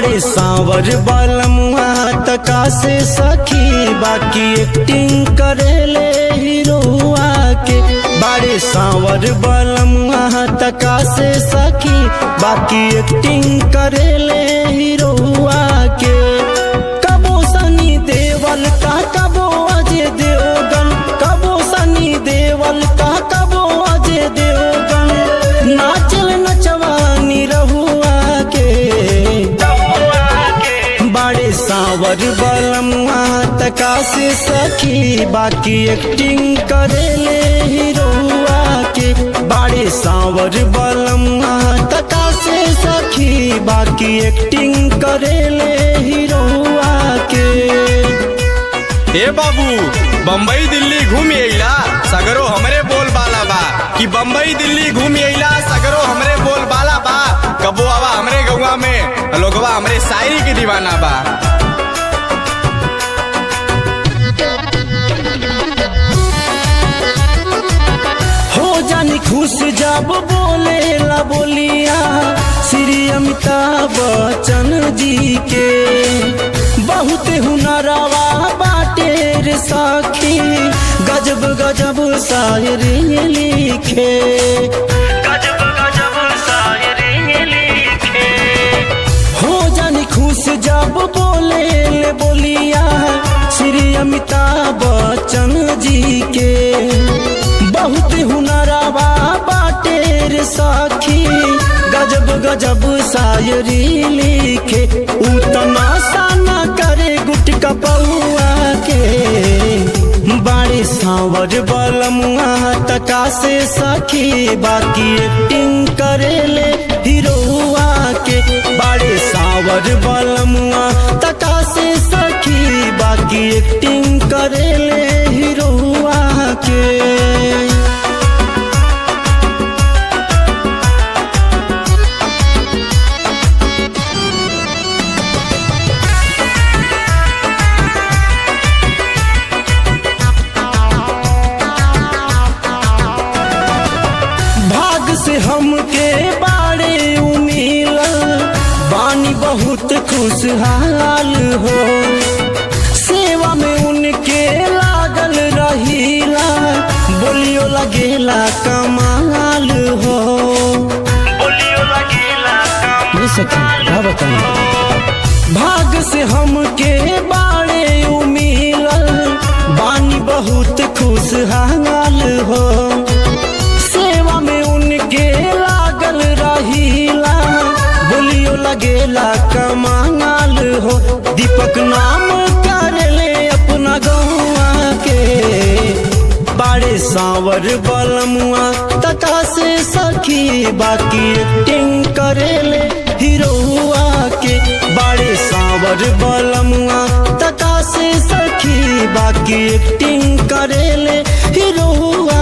बाड़े सांवर बलमुआ तका से सखी बाकी एक्टिंग करेले हीरोआ के। बाड़े सांवर बलमुआ तका से सखी बाकी एक्टिंग करेले हीरोआ के। कबो सनी देवल का कबो अजय देवगन, कबो सनी देवल का कबो अजय देवगन, नाचल नचवानी रहुआ के। बाड़े सांवर बलमुआ तका से सखी बाकी एक्टिंग करेले हीरोआ के। बाड़े सांवर बलमुआ तका से सखी बाकी एक्टिंग करेले हीरोआ के। ए बाबू बम्बई दिल्ली घूम अइला सगरो हमरे बोल बाला बा कि बम्बई दिल्ली घूम अइला सगरो हमरे बोल बाला बा। कबो आवा हमरे गौवा में लोगवा हमरे शायरी की दीवाना बा। हो जानी खुश जब बोले ला बोलिया श्री अमिताभ बच्चन जी के। बहुत हुनरवा बाटे रे सखी गजब गजब शायरी लिखे, गजब गजब शायरी लिखे। हो जानी खुश जब बोले ले बोलिया श्री अमिताभ बच्चन जी के। बहुत हुनरवा बाटे रे सखी गजब गजब शायरी लिखे। उतना साना करे गुटका पौआ के। बाड़े सांवर बलमुआ तका से सखी बाकी एक्टिंग करेले हीरोआ के। बाड़े सांवर बलमुआ तका से सखी बाकी एक्टिंग करेले हीरोआ के। से हमके बाड़े उमिल बानी बहुत खुशहाल हो। सेवा में उनके लागल रहीला बोलियो लगेला कमाल हो। बोलियो लगेला कमाल हो। भाग से हमके बाड़े उमिल बानी बहुत खुशहाल हो। लगेला कमाल हो। दीपक नाम कर ले अपना गौआ के। बाड़े सांवर बलमुआ तका से सखी बाकी एक्टिंग करेले हीरोआ के। बाड़े सांवर बलमुआ तका से सखी बाकी एक्टिंग करेले हीरोआ